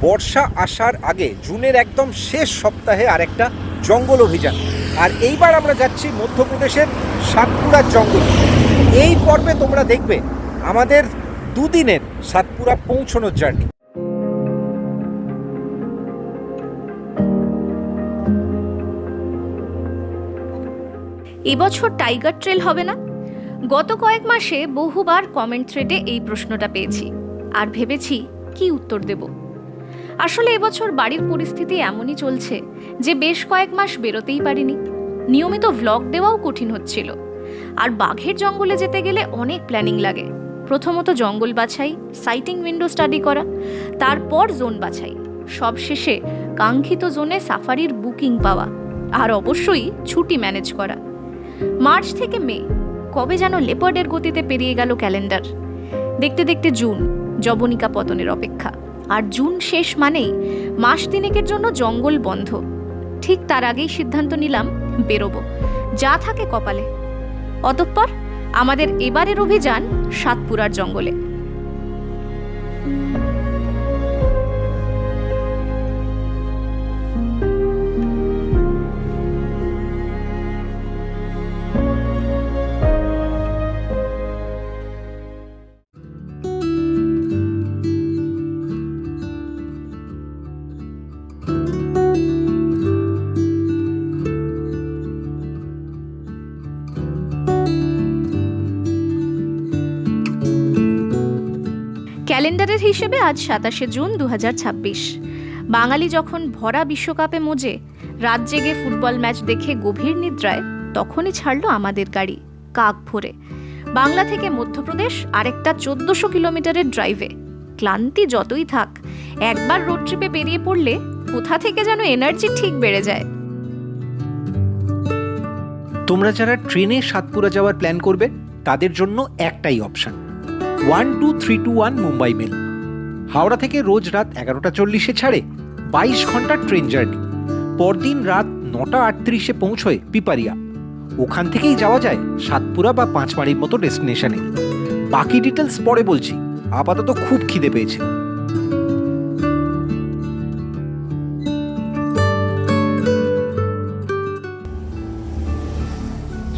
বর্ষা আসার আগে জুনের একদম শেষ সপ্তাহে আরেকটা জঙ্গল অভিযান। আর এইবার আমরা যাচ্ছি মধ্যপ্রদেশের সাতপুরার জঙ্গল। এই পর্বে তোমরা দেখবে আমাদের দুদিনের সাতপুরা পৌঁছানোর জার্নি। এবছর টাইগার ট্রেল হবে না? গত কয়েক মাসে বহুবার কমেন্ট থ্রেডে এই প্রশ্নটা পেয়েছি আর ভেবেছি কি উত্তর দেব। আসলে এবছর বাড়ির পরিস্থিতি এমনই চলছে যে বেশ কয়েক মাস বেরোতেই পারিনি। নিয়মিত ভ্লগ দেওয়াও কঠিন হচ্ছিল। আর বাঘের জঙ্গলে যেতে গেলে অনেক প্ল্যানিং লাগে। প্রথমত জঙ্গল বাছাই, সাইটিং উইন্ডো স্টাডি করা, তারপর জোন বাছাই, সবশেষে কাঙ্ক্ষিত জোনে সাফারির বুকিং পাওয়া, আর অবশ্যই ছুটি ম্যানেজ করা। মার্চ থেকে মে, কবে যেন লেপার্ডের গতিতে পেরিয়ে গেল ক্যালেন্ডার। দেখতে দেখতে জুন, যবনিকা পতনের অপেক্ষা। আর জুন শেষ মানেই মাস তিনেকের জন্য জঙ্গল বন্ধ। ঠিক তার আগেই সিদ্ধান্ত নিলাম বেরোবো, যা থাকে কপালে। অতঃপর আমাদের এবারের অভিযান সাতপুরার জঙ্গলে। ক্যালেন্ডারের হিসেবে আজ 27শে জুন 2026। বাঙালি যখন ভরা বিশ্বকাপে মজে রাত জেগে ফুটবল ম্যাচ দেখে গভীর নিদ্রায়, তখনই ছাড়লো আমাদের গাড়ি কাক ভরে বাংলা থেকে মধ্যপ্রদেশ আরেকটা 1400 কিলোমিটারের ড্রাইভে। ক্লান্তি যতই থাক, একবার রোড ট্রিপে বেরিয়ে পড়লে কোথা থেকে যেন এনার্জি ঠিক বেড়ে যায়। তোমরা যারা ট্রেনে সাতপুরা যাওয়ার প্ল্যান করবে তাদের জন্য একটাই অপশন, 12321 মুম্বাই মেল। হাওড়া থেকে রোজ রাত 11:40 ছাড়ে, 22 ঘন্টার ট্রেন জার্নি। পরদিন রাত 9:38 পৌঁছয় পিপারিয়া। ওখান থেকেই যাওয়া যায় সাতপুরা বা পাঁচমারির মতো ডেস্টিনেশনে। বাকি ডিটেলস পরে বলছি, আপাতত খুব খিদে পেয়েছে।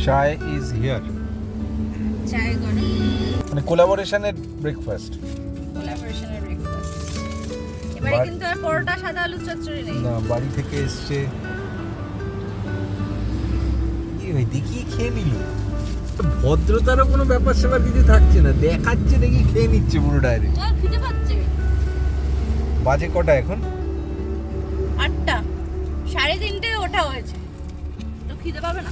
চায় ইজ হিয়ার, চায় গরম, মানে কোলাবোরেশনের ব্রেকফাস্ট। এবারে কিন্তু আর পরোটা সাদা আলু চচ্চড়ি নেই। না, বাড়ি থেকে এসছে। কি ভাই দেখিয়ে খেয়ে নিল, ভদ্রতারও কোনো ব্যাপার স্যাপার কিছু থাকছে না, দেখাচ্ছে দেখি খেয়ে নিচ্ছে পুরো ডাইরেক্ট। খিদে পাচ্ছে। বাজে কটা এখন? 8টা, 3:30 ওঠা হয়েছে, তো খিদে পাবে না?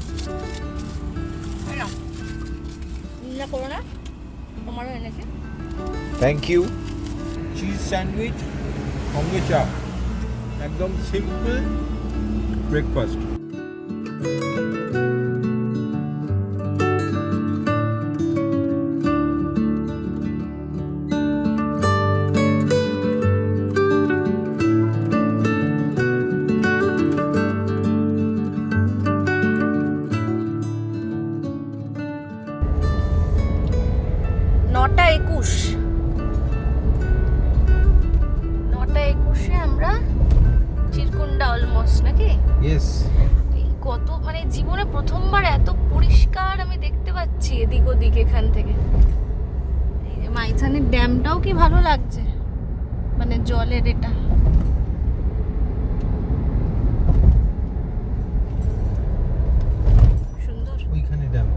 না করো না, তোমারও এনেছে। Thank you. চিজ স্যান্ডউইচ সঙ্গে চা, একদম সিম্পল ব্রেকফাস্ট। নটা 21 আমরা চিরকুন্ডা অলমোস্ট, নাকি? ইয়েস। কত মানে জীবনে প্রথমবার এত পরিষ্কার আমি দেখতে পাচ্ছি এদিক ওদিক এখান থেকে। এই যে মাইথানের ড্যামটাও কি ভালো লাগছে, মানে জলের এটা। সুন্দর ওইখানে ড্যাম।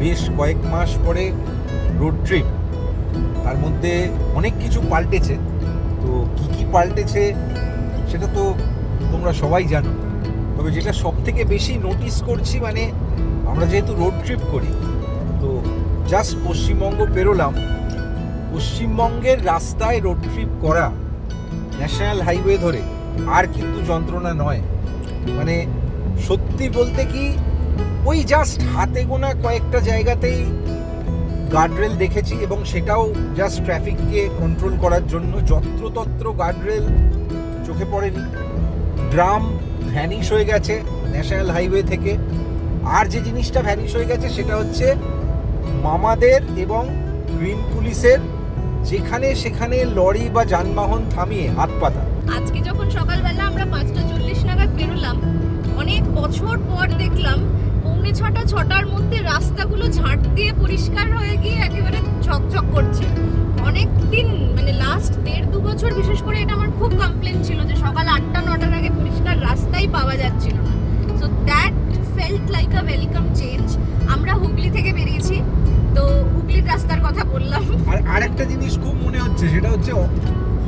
বেশ কয়েক মাস পরে রোড ট্রিপ, তার মধ্যে অনেক কিছু পাল্টেছে। তো কি কি পাল্টেছে সেটা তো তোমরা সবাই জানো, তবে যেটা সব থেকে বেশি নোটিস করছি, মানে আমরা যেহেতু রোড ট্রিপ করি, তো জাস্ট পশ্চিমবঙ্গ পেরোলাম, পশ্চিমবঙ্গের রাস্তায় রোড ট্রিপ করা ন্যাশনাল হাইওয়ে ধরে আর কিন্তু যন্ত্রণা নয়। মানে সত্যি বলতে কি ওই জাস্ট হাতে গোনা কয়েকটা জায়গাতেই গার্ডরেল দেখেছি, এবং সেটাও জাস্ট ট্রাফিককে কন্ট্রোল করার জন্য। যত্রতত্র গার্ডরেল চোখে পড়েনি। ড্রাম ভ্যানিশ হয়ে গেছে ন্যাশনাল হাইওয়ে থেকে। আর যে জিনিসটা ভ্যানিশ হয়ে গেছে সেটা হচ্ছে মামাদের এবং গ্রিন পুলিশের যেখানে সেখানে লরি বা যানবাহন থামিয়ে হাত পাতা। আজকে যখন সকালবেলা আমরা 5:40 নাগাদ বেরোলাম, অনেক বছর পর দেখলাম 6:45-6টার মধ্যে রাস্তাগুলো ঝাঁট দিয়ে পরিষ্কার হয়ে গিয়ে একেবারে ঝকঝক করছে। অনেক দিন মানে লাস্ট 1.5-2 বছর বিশেষ করে এটা আমার খুব কমপ্লেন ছিল যে সকাল 8টা-9টার আগে পরিষ্কার রাস্তাই পাওয়া যাচ্ছিল না। So that felt like a welcome change. আমরা হুগলি থেকে বেরিয়েছি, তো হুগলির রাস্তার কথা বললাম। আর আরেকটা জিনিস খুব মনে হচ্ছে, সেটা হচ্ছে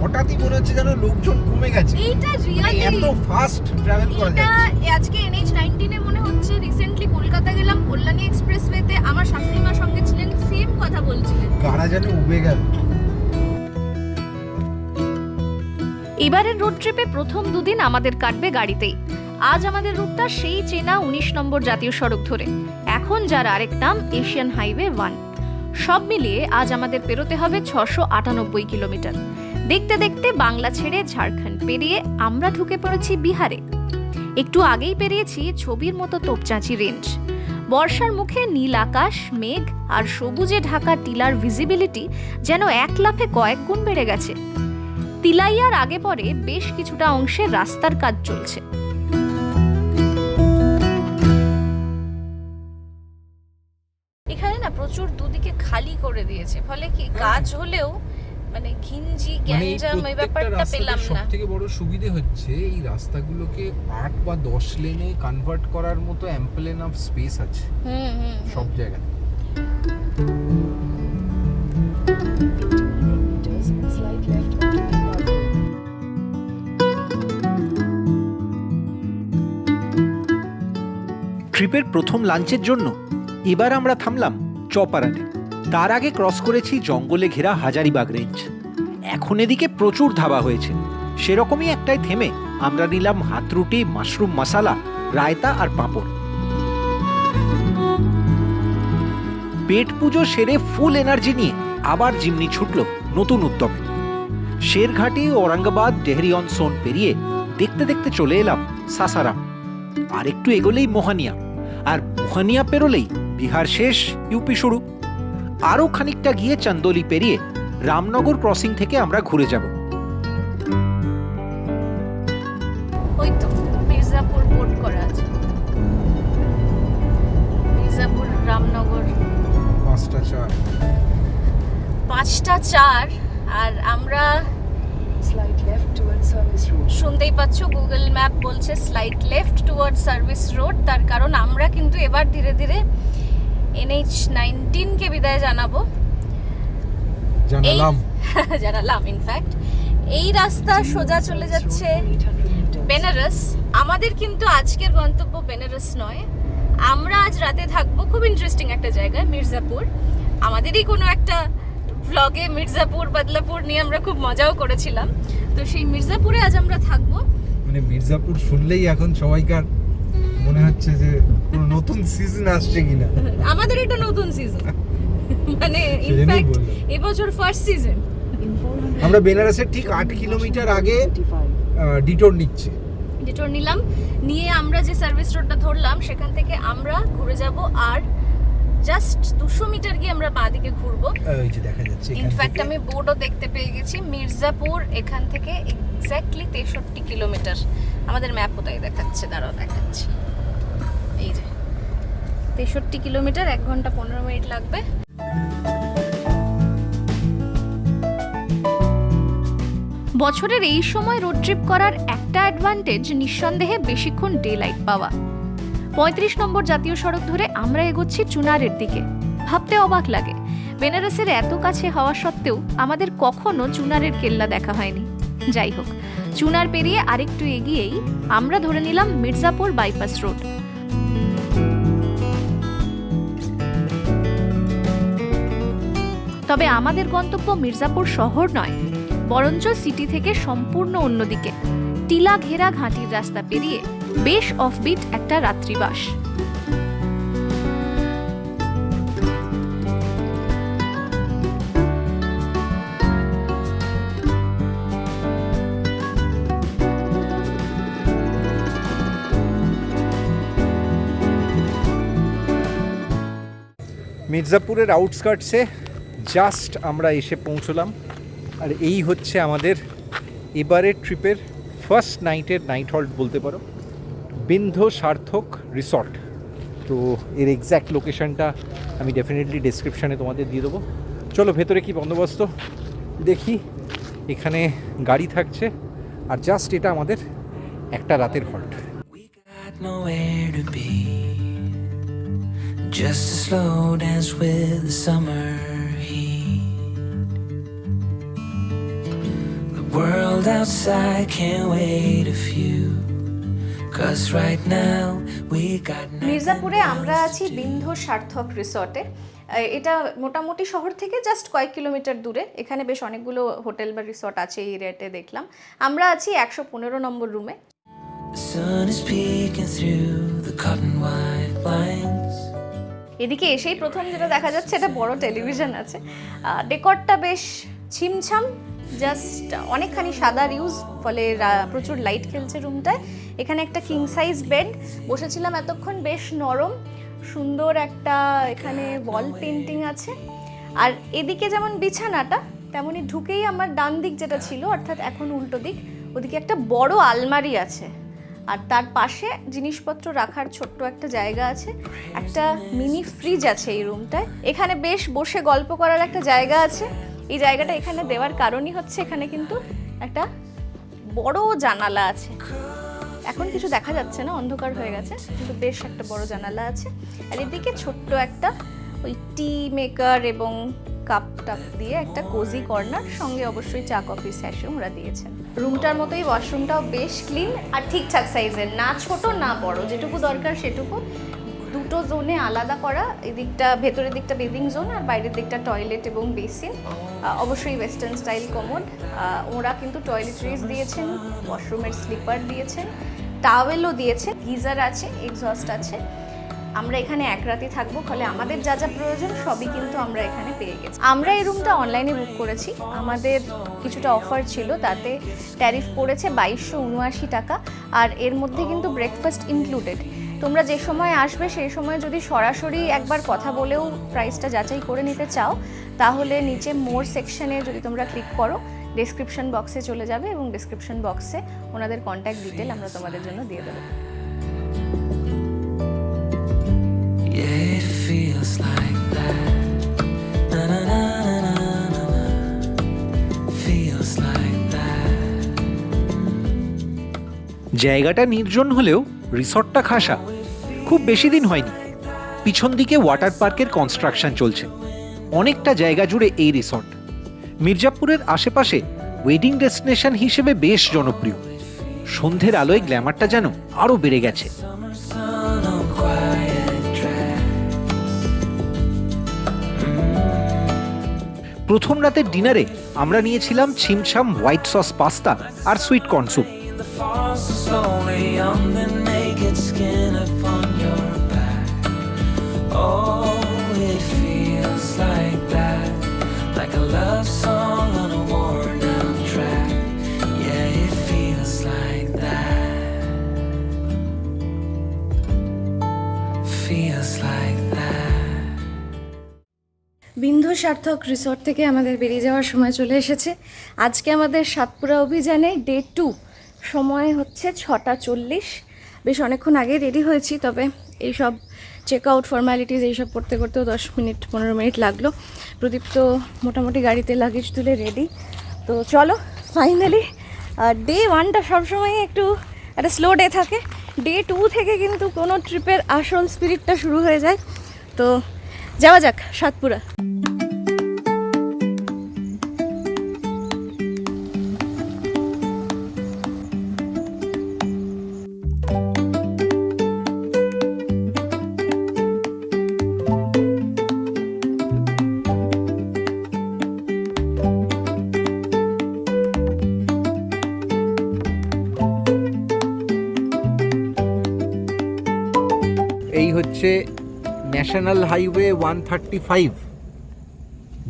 হঠাৎই মনে হচ্ছে যেন লোকজন কমে গেছে। এইটা রিয়েলি এত ফাস্ট ট্রাভেল করা যাচ্ছে। আজকে NH-19 এ মনে হচ্ছে রিসেন্টলি কলকাতা গেলাম কল্যাণী এক্সপ্রেসওয়েতে, আমার শাশুড়ি মার সঙ্গে ছিলেন, সেম কথা বলছিলেন। কারা যেন উবে গেল। এবারের রোড ট্রিপে প্রথম দুদিন আমাদের কাটবে গাড়িতেই। আজ আমাদের রুটটা সেই চেনা 19 নম্বর জাতীয় সড়ক ধরে, এখন যার আরেক নাম এশিয়ান হাইওয়ে 1। সব মিলিয়ে আজ আমাদের পেরোতে হবে 698 কিলোমিটার। দেখতে দেখতে বাংলা ছেড়ে ঝাড়খণ্ড পেরিয়ে আমরা ঢুকে পড়েছি বিহারে। একটু আগেই পেরিয়েছি ছবির মতো তোপচাঁচি রেঞ্জ। বর্ষার মুখে নীল আকাশ, মেঘ আর সবুজে ঢাকা টিলার ভিজিবিলিটি যেন এক লাফে কয়েক গুণ বেড়ে গেছে। তিলাইয়ার আগে পরে বেশ কিছুটা অংশে রাস্তার কাজ চলছে। এখানে না প্রচুর দুদিকে খালি করে দিয়েছে, ফলে কি কাজ হলেও মানে ঘিঞ্জি গ্যাঞ্জাম এই ব্যাপারটা পেলাম না। সবথেকে বড় সুবিধা হচ্ছে এই রাস্তাগুলোকে 8 বা 10 লেনে কনভার্ট করার মতো অ্যাম্পল এনাফ স্পেস আছে সব জায়গায়। ট্রিপের প্রথম লাঞ্চের জন্য এবার আমরা থামলাম চপারানে। তার আগে ক্রস করেছি জঙ্গলে ঘেরা হাজারিবাগ রেঞ্জ। এখন এদিকে প্রচুর ধাবা হয়েছে, সেরকমই একটাই থেমে আমরা নিলাম হাতরুটি, মাশরুম মশালা, রায়তা আর পাঁপড়। পেট পুজো সেরে ফুল এনার্জি নিয়ে আবার জিমনি ছুটল নতুন উদ্যমে। শেরঘাটি, ঔরঙ্গাবাদ, ডেহরি অন সোন পেরিয়ে দেখতে দেখতে চলে এলাম সাসারাম। আর একটু এগোলেই মোহানিয়া, আর মোহানিয়া পেরোলেই বিহার শেষ, ইউপি শুরু। আরও খানিকটা গিয়ে চান্দোলি পেরিয়ে রামনগর ক্রসিং থেকে আমরা ঘুরে যাব। ওই তো মির্জাপুর বোর্ড করা আছে, মির্জাপুর রামনগর 5:04। আর আমরা শুনতেই পাচ্ছ গুগল ম্যাপ বলছে slide left toward service road. তার কারণ আমরা কিন্তু এবার ধীরে ধীরে NH-19 কে বিদায় জানাবো, জানালাম ইনফ্যাক্ট। এই রাস্তা সোজা চলে যাচ্ছে বেনারস। আমাদের কিন্তু আজকের গন্তব্য বেনারস নয়, আমরা আজ রাতে থাকবো খুব ইন্টারেস্টিং একটা জায়গায়, মির্জাপুর। আমাদেরই কোনো একটা ভ্লগে মির্জাপুর, বদলাপুর নিয়ে আমরা খুব মজাও করেছিলাম। তো সেই মির্জাপুরে আজ আমরা থাকবো। মানে মির্জাপুর শুনলেই এখন সবাইকার মনে হচ্ছে যে কোনো নতুন সিজন আসছে কিনা। আমাদের এটা নতুন সিজন, মানে ইনফ্যাক্ট এবছর ফার্স্ট সিজন। আমরা বেনারসের ঠিক 8 কিলোমিটার আগে ডিটোর নিলাম, নিয়ে আমরা যে সার্ভিস রোডটা ধরলাম সেখান থেকে আমরা ঘুরে যাব। আর জাস্ট 200 মিটার গিয়ে আমরা বাঁ দিকে ঘুরবো। ওই যে দেখা যাচ্ছে, ইনফ্যাক্ট আমি বোর্ডও দেখতে পেয়ে গেছি, মির্জাপুর এখান থেকে এক্স্যাক্টলি 63 কিলোমিটার। আমাদের ম্যাপ কোথায় দেখাচ্ছে, দাঁড়াও দেখাচ্ছি। এই যে 63 কিলোমিটার, 1 ঘন্টা 15 মিনিট লাগবে। বছরের এই সময় রোড ট্রিপ করার একটা অ্যাডভান্টেজ নিঃসন্দেহে বেশিক্ষণ ডে লাইট পাওয়া। 35 নম্বর জাতীয় সড়ক ধরে আমরা এগোচ্ছি চুনারের দিকে। ভাবতে অবাক লাগে, বেনারসের এত কাছে হওয়া সত্ত্বেও আমাদের কখনো চুনারের কেল্লা দেখা হয়নি। যাই হোক, চুনার পেরিয়ে আরেকটু এগিয়েই আমরা ধরে নিলাম মির্জাপুর বাইপাস রোড। তবে আমাদের গন্তব্য মির্জাপুর শহর নয়, বরঞ্চ সিটি থেকে সম্পূর্ণ অন্যদিকে, টিলা ঘেরা ঘাটির রাস্তা পেরিয়ে বেশ অফবিট একটা রাত্রিবাস। মির্জাপুরের আউটস্কার্টসে জাস্ট আমরা এসে পৌঁছলাম, আর এই হচ্ছে আমাদের এবারের ট্রিপের ফার্স্ট নাইটের নাইট হল্ট বলতে পারো, বিন্ধ সার্থক রিসর্ট। তো এর এক্স্যাক্ট লোকেশনটা আমি ডেফিনেটলি ডেসক্রিপশানে তোমাদের দিয়ে দেবো। চলো ভেতরে কি বন্দোবস্ত দেখি। এখানে গাড়ি থাকছে, আর জাস্ট এটা আমাদের একটা রাতের halt. Nowhere to be, just a slow dance with the summer heat. The world outside can't wait a few, 'cause right now we got মির্জাপুরে আমরা আছি বিন্ধ সার্থক রিসর্টে। এটা মোটামুটি শহর থেকে জাস্ট কয়েক কিলোমিটার দূরে। এখানে বেশ অনেকগুলো হোটেল বা রিসর্ট আছে এই রেটে দেখলাম। আমরা আছি 115 নম্বর রুমে। the sun is peeking through the cotton white blinds. এদিকে এসেই প্রথম যেটা দেখা যাচ্ছে এটা বড় টেলিভিশন আছে। ডেকরটা বেশ ছিমছাম, জাস্ট অনেকখানি সাদার ইউজ, ফলে প্রচুর লাইট খেলছে রুমটায়। এখানে একটা কিং সাইজ বেড, বসেছিলাম এতক্ষণ, বেশ নরম সুন্দর একটা এখানে ওয়াল পেন্টিং আছে। আর এদিকে যেমন বিছানাটা, তেমনি ঢুকেই আমার ডান দিক যেটা ছিল, অর্থাৎ এখন উল্টো দিক, ওদিকে একটা বড় আলমারি আছে, আর তার পাশে জিনিসপত্র রাখার ছোট্ট একটা জায়গা আছে। একটা মিনি ফ্রিজ আছে এই রুমটায়। এখানে বেশ বসে গল্প করার একটা জায়গা আছে। এই জায়গাটা এখানে দেওয়ার কারণই হচ্ছে এখানে কিন্তু একটা বড় জানালা আছে। এখন কিছু দেখা যাচ্ছে না, অন্ধকার হয়ে গেছে, কিন্তু বেশ একটা বড় জানালা আছে। আর এদিকে ছোট্ট একটা ওই টি মেকার এবং কাপ টাপ দিয়ে একটা কোজি কর্নার, সঙ্গে অবশ্যই চা কফি স্যাশও ওরা দিয়েছেন। রুমটার মতোই ওয়াশরুমটাও বেশ ক্লিন আর ঠিকঠাক সাইজের, না ছোট না বড়, যেটুকু দরকার সেটুকু। দুটো জোনে আলাদা করা, এদিকটা ভেতরের দিকটা বেদিং জোন আর বাইরের দিকটা টয়লেট এবং বেসিন। অবশ্যই ওয়েস্টার্ন স্টাইল কমোড। ওরা কিন্তু টয়লেট্রিজ দিয়েছেন, ওয়াশরুমের স্লিপার দিয়েছেন, টাওয়েলও দিয়েছে, গিজার আছে, এক্সস্ট আছে। আমরা এখানে এক রাতে থাকবো, ফলে আমাদের যা যা প্রয়োজন সবই কিন্তু আমরা এখানে পেয়ে গেছি। আমরা এই রুমটা অনলাইনে বুক করেছি, আমাদের কিছুটা অফার ছিল, তাতে ট্যারিফ পড়েছে 2279 টাকা, আর এর মধ্যে কিন্তু ব্রেকফাস্ট ইনক্লুডেড। তোমরা যে সময় আসবে সেই সময় যদি সরাসরি একবার কথা বলেও প্রাইসটা যাচাই করে নিতে চাও, তাহলে নিচে মোর সেকশনে যদি তোমরা ক্লিক করো, ডেসক্রিপশন বক্সে চলে যাবে এবং ডেসক্রিপশন বক্সে ওনাদের কন্ট্যাক্ট ডিটেল আমরা তোমাদের জন্য দিয়ে দেবো। Yeah, it feels like that. Na na na na na na. Feels like that. জায়গাটা নির্জন হলেও রিসর্টটা খাসা। খুব বেশি দিন হয়নি, পিছন দিকে ওয়াটার পার্কের কনস্ট্রাকশন চলছে। অনেকটা জায়গা জুড়ে এই রিসর্ট মির্জাপুরের আশেপাশে ওয়েডিং ডেস্টিনেশন হিসেবে বেশ জনপ্রিয়। সন্ধ্যের আলোয় গ্ল্যামারটা যেন আরও বেড়ে গেছে। Summer sun on quiet tracks. প্রথম রাতের ডিনারে আমরা নিয়েছিলাম ছিমছাম হোয়াইট সস পাস্তা আর sweet corn soup. The falls so slowly on the naked skin upon your back. Oh, it feels like that, like a love song on a worn out track. Yeah, it feels like that. Feels like that. বিন্ধ সার্থক resort থেকে আমাদের বেরিয়ে যাওয়ার সময় চলে এসেছে। আজকে আমাদের সাতপুরা অভিযানে ডে 2, সময় হচ্ছে 6:40। বেশ অনেকক্ষণ আগে রেডি হয়েছি, তবে এইসব চেক আউট ফর্মালিটিস এইসব করতে করতেও 10-15 মিনিট লাগলো। প্রদীপ তো মোটামুটি গাড়িতে লাগেজ তুলে রেডি। তো চলো ফাইনালি, ডে 1টা সবসময় একটু একটা স্লো ডে থাকে। ডে 2 থেকে কিন্তু কোনো ট্রিপের আসল স্পিরিটটা শুরু হয়ে যায়। তো যাওয়া যাক সাতপুরা। এই হচ্ছে ন্যাশনাল হাইওয়ে 135,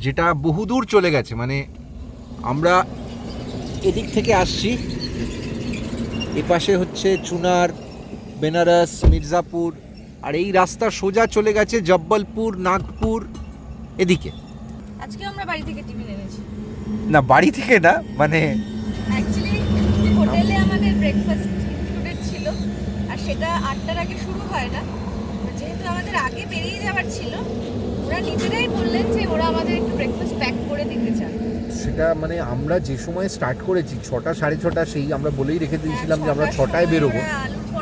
যেটা বহুদূর চলে গেছে। মানে আমরা এদিক থেকে আসছি, এপাশে হচ্ছে চুনার, বেনারস, মির্জাপুর, আর এই রাস্তা সোজা চলে গেছে জব্বলপুর, নাগপুর এদিকে। আজকে আমরা বাড়ি থেকে টিফিন এনেছি। না বাড়ি থেকে না, মানে অ্যাকচুয়ালি হোটেলে আমাদের ব্রেকফাস্ট ইনক্লুডেড ছিল, আর সেটা 8টার আগে শুরু হয় না। যেহেতু আমাদের আগে বেরিয়ে যাওয়ার ছিল, ওরা নিজেরাই বললেন যে ওরা আমাদের একটু ব্রেকফাস্ট প্যাক করে দিতে চান। সেটা মানে আমরা যে সময় স্টার্ট করেছি 6টা 6:30, সেই আমরা বলেই রেখে দিয়েছিলাম যে আমরা 6টায় বেরোবো,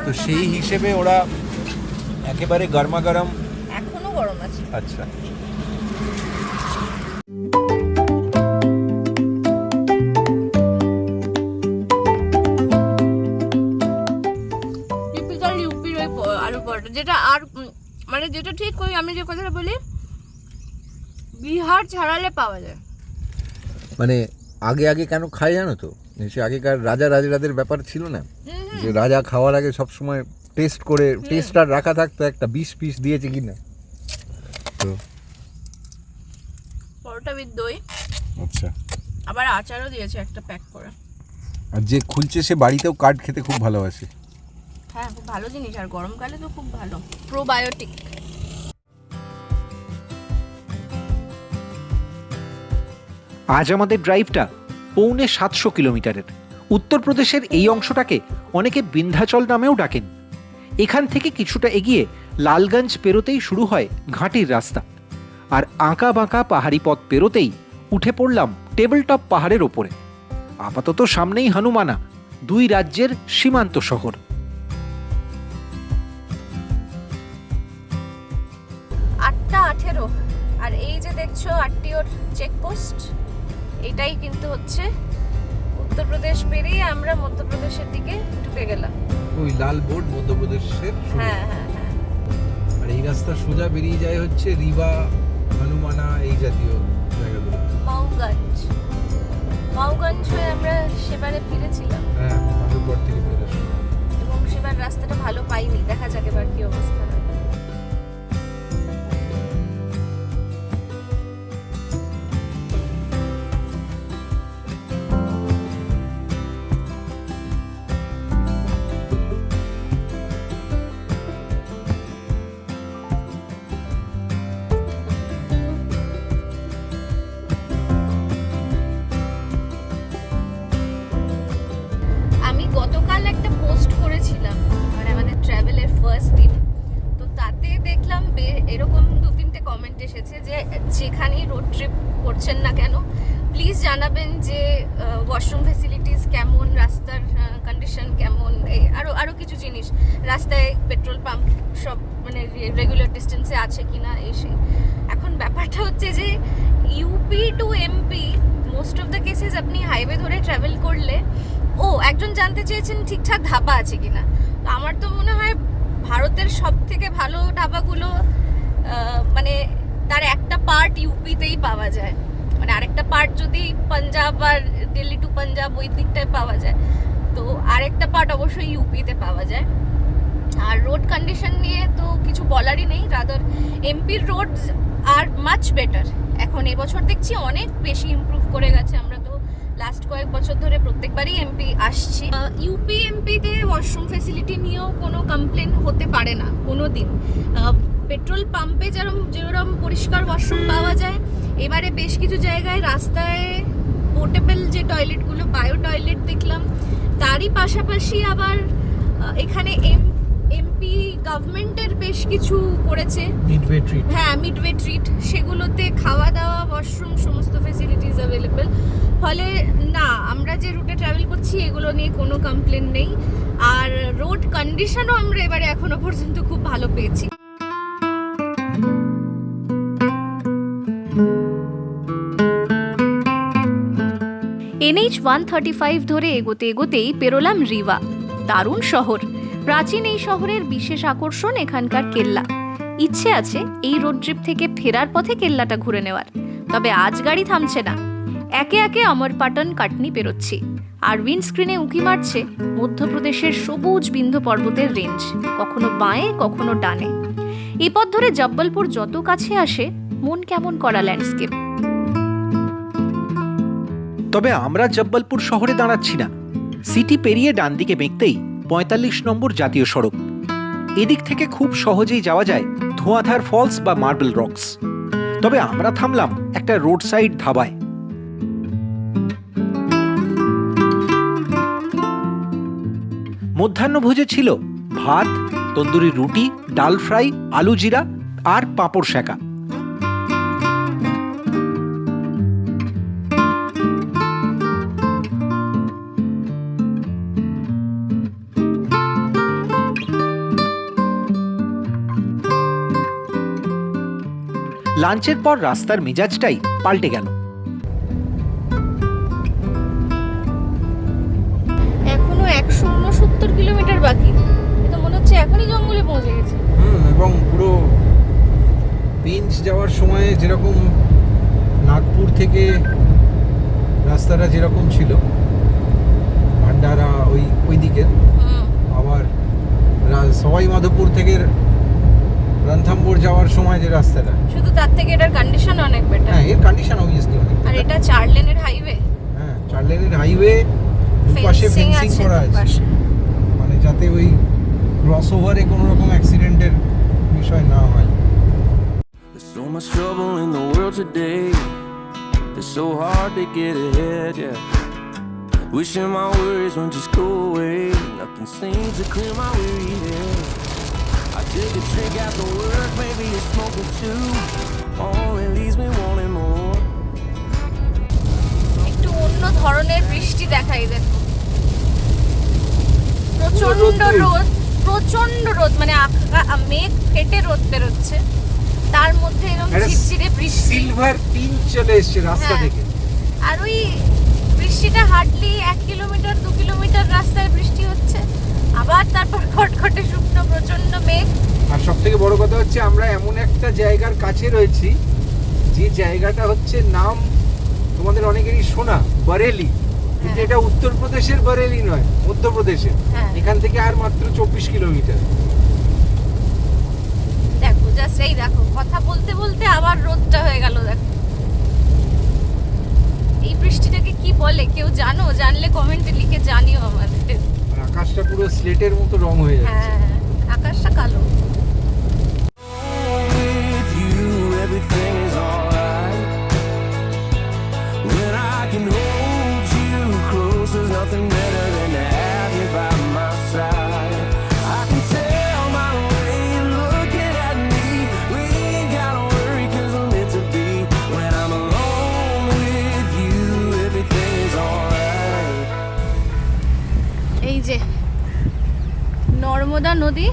তো সেই হিসেবে ওরা একেবারে গরমা গরম। এখনো গরম আছে। আচ্ছা, টিপিক্যাল ইউপির ওই আলু পরোটা, যেটা আর মানে যেটা ঠিক ওই আমি যে কথাটা বলি বিহার ছাড়ালে পাওয়া যায়। মানে আগে আগে কেন খাই জানো তো, সে আগেকার রাজা রাজরাদের ব্যাপার ছিল না, যে রাজা খাওয়ার আগে সব সময় টেস্ট করে টেস্ট আর রাখা থাকতো, একটা 20 পিস দিয়েছে কিনা। তো পরোটা উইথ দই, আচ্ছা, আবার আচারও দিয়েছে একটা প্যাক করে। আর যে খুলছে সে বাড়িতেও কাঠ খেতে খুব ভালোবাসে। হ্যাঁ, খুব ভালো জিনিস, আর গরমকালে তো খুব ভালো, প্রোবায়োটিক। আজ আমাদের ড্রাইভটা পৌনে 700 কিলোমিটারের। উত্তরপ্রদেশের এই অংশটাকে অনেকে বিন্ধ্যাচল নামেও ডাকেন। এখান থেকে কিছুটা এগিয়ে লালগঞ্জ পেরোতেই শুরু হয় ঘাটির রাস্তা, আর আঁকা বাঁকা পাহাড়ি পথ পেরোতেই উঠে পড়লাম টেবিল টপ পাহাড়ের ওপরে। আপাতত সামনেই হনুমানা, 2 রাজ্যের সীমান্ত শহর। 8:18, আর এই যে দেখছো আরটিওর চেকপোস্ট, এটাই কিন্তু হচ্ছে উত্তরপ্রদেশ পেরিয়ে আমরা মধ্যপ্রদেশের দিকে ঢুকে গেলাম। ওই লাল বোর্ড মধ্যপ্রদেশের শুরু। হ্যাঁ হ্যাঁ হ্যাঁ। আর এই রাস্তা সোজা বেরিয়ে যায় হচ্ছে রিবা, হনুমানা, এই জাতীয় জায়গাগুলো। মাউগঞ্জ হয়ে আমরা সেবারে ফিরেছিলাম, হ্যাঁ, মাধবগড় থেকে বেরোস। এবং সেবার রাস্তাটা ভালো পাইনি, দেখা যাক এবার কি অবস্থা হয়। আমি গতকাল একটা পোস্ট করেছিলাম, মানে আমাদের ট্রাভেলের ফার্স্ট দিন, তো তাতে দেখলাম এরকম 2-3টে কমেন্ট এসেছে যে যেখানেই রোড ট্রিপ করছেন না কেন প্লিজ জানাবেন যে ওয়াশরুম ফেসিলিটিস কেমন, রাস্তার কন্ডিশন কেমন, আরও কিছু জিনিস, রাস্তায় পেট্রোল পাম্প সব মানে রেগুলার ডিস্টেন্সে আছে কিনা এই সেই। এখন ব্যাপারটা হচ্ছে যে UP to MP most of the cases আপনি হাইওয়ে ধরে ট্রাভেল করলে, একজন জানতে চেয়েছেন ঠিকঠাক ধাবা আছে কিনা। তো আমার তো মনে হয় ভারতের সব থেকে ভালো ধাবাগুলো মানে তার একটা পার্ট ইউপিতেই পাওয়া যায়, মানে আরেকটা পার্ট যদি পাঞ্জাব আর দিল্লি টু পাঞ্জাব ওই দিকটায় পাওয়া যায়, তো আরেকটা পার্ট অবশ্যই ইউপিতে পাওয়া যায়। আর রোড কন্ডিশন নিয়ে তো কিছু বলারই নেই, রাদার এমপির রোডস আর মাচ বেটার। এখন এবছর দেখছি অনেক বেশি ইমপ্রুভ করে গেছে। আমরা তো লাস্ট কয়েক বছর ধরে প্রত্যেকবারই এমপি আসছি। ইউপি এমপিতে ওয়াশরুম ফেসিলিটি নিয়েও কোনো কমপ্লেন হতে পারে না কোনো দিন। পেট্রোল পাম্পে যেরকম পরিষ্কার ওয়াশরুম পাওয়া যায়, এবারে বেশ কিছু জায়গায় রাস্তায় পোর্টেবল যে টয়লেটগুলো, বায়ো টয়লেট দেখলাম। তারই পাশাপাশি আবার এখানে এমপি গভর্নমেন্টের বেশ কিছু করেছে মিডওয়ে ট্রিট। হ্যাঁ, মিডওয়ে ট্রিট, সেগুলোতে খাওয়া দাওয়া, ওয়াশরুম সমস্ত ফেসিলিটিস অ্যাভেলেবেল। ফলে না, আমরা যে রুটে ট্রাভেল করছি এগুলো নিয়ে কোনো কমপ্লেন নেই। আর রোড কন্ডিশনও আমরা এবারে এখনো পর্যন্ত খুব ভালো পেয়েছি। NH 135 ধরে এগোতে এগোতেই পেরোলাম রিবা। দারুণ শহর, প্রাচীন এই শহরের বিশেষ আকর্ষণ এখানকার কেল্লা। ইচ্ছে আছে এই রোড ট্রিপ থেকে ফেরার পথে কেল্লাটা ঘুরে নেওয়ার, তবে আজ গাড়ি থামছে না। একে একে অমরপাটন কাটনি পেরোচ্ছি, আর উইন্ডস্ক্রিনে উঁকি মারছে মধ্যপ্রদেশের সবুজ বিন্ধ্য পর্বতের রেঞ্জ, কখনো বাঁয়ে কখনো ডানে। এই পথ ধরে জব্বলপুর যত কাছে আসে মন কেমন করা ল্যান্ডস্কেপ। তবে আমরা জব্বলপুর শহরে দাঁড়াচ্ছি না। সিটি পেরিয়ে ডান দিকে বেঁকতেই 45 নম্বর জাতীয় সড়ক। এদিক থেকে খুব সহজেই যাওয়া যায় ধোঁয়াধার ফলস বা মার্বেল রকস। তবে আমরা থামলাম একটা রোড সাইড ধাবায়। মধ্যাহ্নভোজে ছিল ভাত, তন্দুরি রুটি, ডাল ফ্রাই, আলু জিরা আর পাঁপড় সেঁকা। লাঞ্চের পর রাস্তার মেজাজটাই পাল্টে গেল। এখনো 169 কিলোমিটার বাকি। এটা মনে হচ্ছে এখনই জঙ্গলে পৌঁছে গেছে। এবং পুরো পিঞ্চ যাওয়ার সময় যেরকম নাগপুর থেকে রাস্তাটা যেরকম ছিল ভান্ডারা ওই দিকে, আবার সবাই মাধবপুর থেকে রণথাম্বুর যাওয়ার সময় যে রাস্তাটা, শুধু তার থেকে এটার কন্ডিশন অনেক বেটার। হ্যাঁ এর কন্ডিশন অবভিয়াসলি অনেক আর এটা 4 লেনের হাইওয়ে। হ্যাঁ 4 লেনের হাইওয়ে, দুপাশে ফেন্সিং করা আছে, মানে যাতে ওই ক্রস ওভারে কোনো রকম অ্যাক্সিডেন্টের বিষয় না হয়। There's so much trouble in the world today. It's so hard to get ahead, yeah. Wishing my worries would just go away. Nothing seems to clear my weary head. I take a drink after work, maybe a smoke or two. Only leaves me wanting more. একটু অন্য ধরনের বৃষ্টি দেখাই দেখো। প্রচন্ড রোদ, মানে মেঘ ফেটে রোদ বেরোচ্ছে, তার মধ্যে এরকম ঝিরঝিরে বৃষ্টি, সিলভার পিঞ্চ চলে এসেছে রাস্তা থেকে। আর ওই বৃষ্টিটা হার্ডলি 1 কিলোমিটার 2 কিলোমিটার রাস্তায় বৃষ্টি হচ্ছে, আবার তারপর খটখটে শুকনো প্রচন্ড মেঘ। আর সব থেকে বড় কথা হচ্ছে আমরা এমন একটা জায়গার কাছে রয়েছি যে জায়গাটা হচ্ছে নাম তোমাদের অনেকেরই শোনা, বরেলি, কিন্তু এটা উত্তরপ্রদেশের বরেলি নয়, মধ্যপ্রদেশের। এখান থেকে আর মাত্র 24 কিলোমিটার। দেখো জাস্ট এই দেখো, কথা বলতে বলতে আবার রোদটা হয়ে গেল। দেখো এই বৃষ্টিটাকে কি বলে কেউ জানো? জানলে কমেন্টে লিখে জানিও আমাদের। আর আকাশটা পুরো স্লেটের মতো রং হয়ে যাচ্ছে। হ্যাঁ আকাশটা কালো। With you, everything is alright. When I can hold you close, there's nothing better than to have you by my side. I can tell my way you're looking at me. We ain't gotta worry 'cause we're meant to be. When I'm alone with you, everything is alright. এই যে নর্মদা নদী,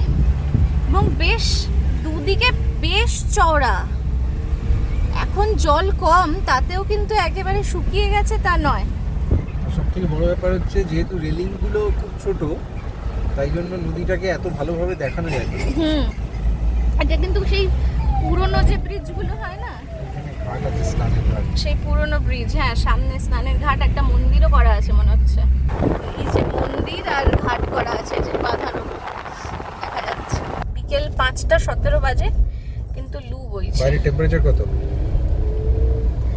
এবং বেশ দুদিকে বেশ চওড়া। এখন জল কম, তাতেও কিন্তু একেবারে শুকিয়ে গেছে তা নয়। আর সব থেকে বড় ব্যাপার হচ্ছে যেহেতু রেলিং গুলো খুব ছোট, তাই জন্য নদীটাকে এত ভালোভাবে দেখানো যায় না। এটা কিন্তু সেই পুরনো যে ব্রিজগুলো হয় না, ঘাট আছে, স্নানের ঘাট, সেই পুরনো ব্রিজ। হ্যাঁ সামনে স্নানের ঘাট, একটা মন্দিরও করা আছে মনে হচ্ছে। এই যে মন্দির আর ঘাট করা আছে, যে বাঁধানো দেখা যাচ্ছে। বিকেল 5:17 বাজে, কিন্তু লু বইছে। বাইরে টেম্পারেচার কত?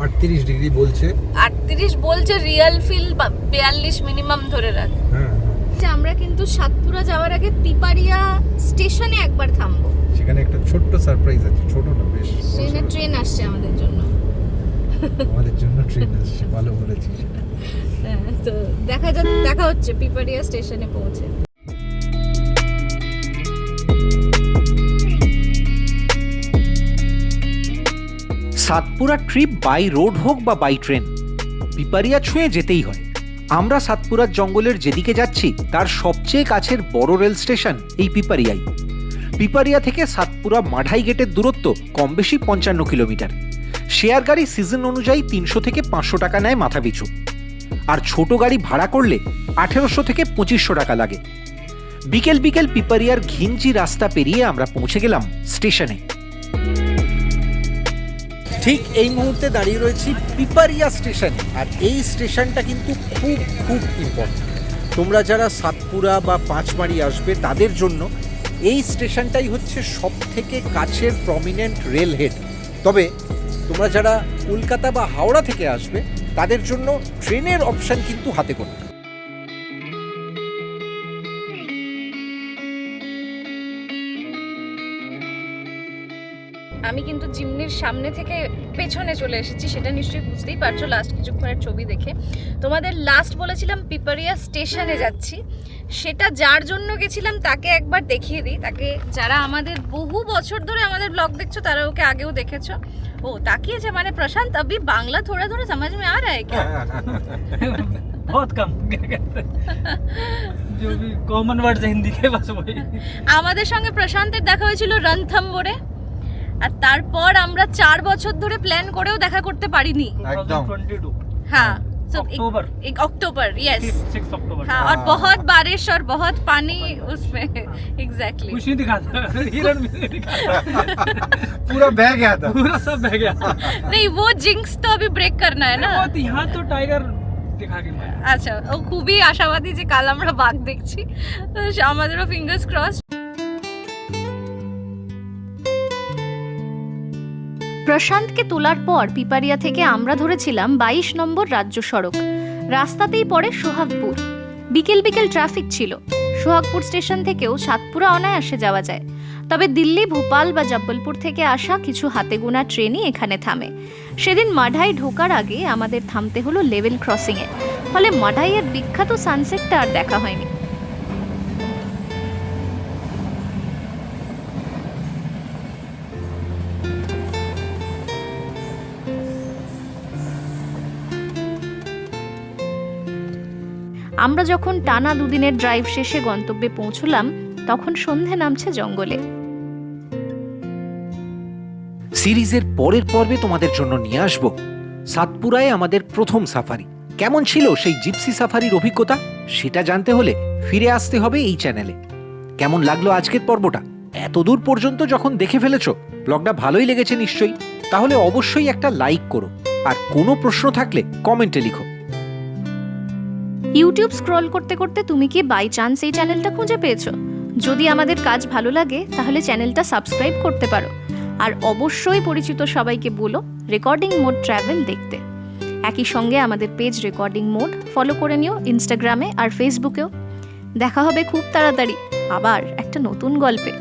38 ডিগ্রি বলছে। 38 বলছে, রিয়েল ফিল 42 মিনিমাম ধরে রাখ। হ্যাঁ আমরা কিন্তু সাতপুরা যাওয়ার আগে পিপারিয়া স্টেশনে একবার থামবো। সেখানে একটা ছোট্ট সারপ্রাইজ আছে, ছোট না বেশ। ট্রেন আসছে আমাদের জন্য। আমাদের জন্য ট্রেন আসছে, ভালো বলেছিস। তো দেখা হচ্ছে পিপারিয়া স্টেশনে পৌঁছে। সাতপুরা ট্রিপ বাই রোড হোক বা বাই ট্রেন, পিপারিয়া ছুঁয়ে যেতেই হয়। আমরা সাতপুরার জঙ্গলের যেদিকে যাচ্ছি তার সবচেয়ে কাছের বড় রেল স্টেশন এই পিপারিয়াই। পিপারিয়া থেকে সাতপুরা মাঢাই গেটের দূরত্ব কম বেশি 55 কিলোমিটার। শেয়ার গাড়ি সিজন অনুযায়ী 300 থেকে 500 টাকা নেয় মাথাপিছু, আর ছোট গাড়ি ভাড়া করলে 1800 থেকে 2500 টাকা লাগে। বিকেল বিকেল পিপারিয়ার ঘিঞ্জি রাস্তা পেরিয়ে আমরা পৌঁছে গেলাম স্টেশনে। ঠিক এই মুহূর্তে দাঁড়িয়ে রয়েছি পিপারিয়া স্টেশনে, আর এই স্টেশনটা কিন্তু খুব খুব ইম্পর্টেন্ট। তোমরা যারা সাতপুরা বা পাঁচমারি আসবে তাদের জন্য এই স্টেশনটাই হচ্ছে সব থেকে কাছের প্রমিনেন্ট রেল হেড। তবে তোমরা যারা কলকাতা বা হাওড়া থেকে আসবে তাদের জন্য ট্রেনের অপশন কিন্তু হাতে গোনা। আমি কিন্তু জিমনির সামনে থেকে পেছনে চলে এসেছি, সেটা নিশ্চয়ই বুঝতেই পারছো লাস্ট কিছুক্ষণের ছবি দেখে। তোমাদের লাস্ট বলেছিলাম পিপারিয়া স্টেশনে যাচ্ছি, সেটা যার জন্য গেছিলাম তাকে একবার দেখিয়ে দিই। তাকে যারা আমাদের বহু বছর ধরে আমাদের ব্লগ দেখছো তারা ওকে আগেও দেখেছো। ও তাকিয়েছে, মানে প্রশান্ত अभी बांग्ला थोड़ा थोड़ा समझ में आ रहा है क्या? बहुत कम क्या कहते हैं जो भी कॉमन वर्ड्स है हिंदी के बस वही। আমাদের সঙ্গে প্রশান্তের দেখা হয়েছিল রণথম্বোরে, আর তারপর আমরা 4 বছর ধরে প্ল্যান করেও দেখা করতে পারিনি। একদম। 2022 हाँ so अक्टूबर। एक अक्टूबर यस 6 अक्टूबर। हाँ, और बहुत बारिश और बहुत पानी उसमें एग्जैक्टली। कुछ नहीं दिखाता हिरण भी नहीं दिखाता पूरा बह गया था। पूरा सब बह गया। नहीं वो जिंक्स तो अभी ब्रेक करना है ना। बहुत यहाँ तो टाइगर दिखा के मारा। আচ্ছা, ও খুবই আশাবাদী যে কাল আমরা বাঘ দেখছি, তো আমাদেরও ফিঙ্গার্স ক্রস। প্রশান্তকে তোলার পর পিপারিয়া থেকে আমরা ধরেছিলাম 22 নম্বর রাজ্য সড়ক। রাস্তাতেই পড়ে সোহাগপুর। বিকেল বিকেল ট্রাফিক ছিল। সোহাগপুর স্টেশন থেকেও সাতপুরা অনায়াসে যাওয়া যায়, তবে দিল্লি, ভোপাল বা জব্বলপুর থেকে আসা কিছু হাতে গোনা ট্রেনই এখানে থামে। সেদিন মাঢাই ঢোকার আগে আমাদের থামতে হলো লেভেল ক্রসিংয়ে, ফলে মাঢাইয়ের বিখ্যাত সানসেটটা আর দেখা হয়নি। আমরা যখন টানা দুদিনের ড্রাইভ শেষে গন্তব্যে পৌঁছলাম, তখন সন্ধে নামছে জঙ্গলে। সিরিজের পরের পর্বে তোমাদের জন্য নিয়ে আসব সাতপুরায় আমাদের প্রথম সাফারি। কেমন ছিল সেই জিপসি সাফারির অভিজ্ঞতা, সেটা জানতে হলে ফিরে আসতে হবে এই চ্যানেলে। কেমন লাগলো আজকের পর্বটা? এতদূর পর্যন্ত যখন দেখে ফেলেছো, ব্লগটা ভালোই লেগেছে নিশ্চয়ই। তাহলে অবশ্যই একটা লাইক করো, আর কোনো প্রশ্ন থাকলে কমেন্টে লিখো। ইউটিউব স্ক্রল করতে করতে তুমি কি বাই চান্স এই চ্যানেলটা খুঁজে পেয়েছো? যদি আমাদের কাজ ভালো লাগে তাহলে চ্যানেলটা সাবস্ক্রাইব করতে পারো, আর অবশ্যই পরিচিত সবাইকে বলো রেকর্ডিং মোড ট্রাভেল দেখতে। একই সঙ্গে আমাদের পেজ রেকর্ডিং মোড ফলো করে নিও ইনস্টাগ্রামে আর ফেসবুকেও। দেখা হবে খুব তাড়াতাড়ি আবার একটা নতুন গল্পে।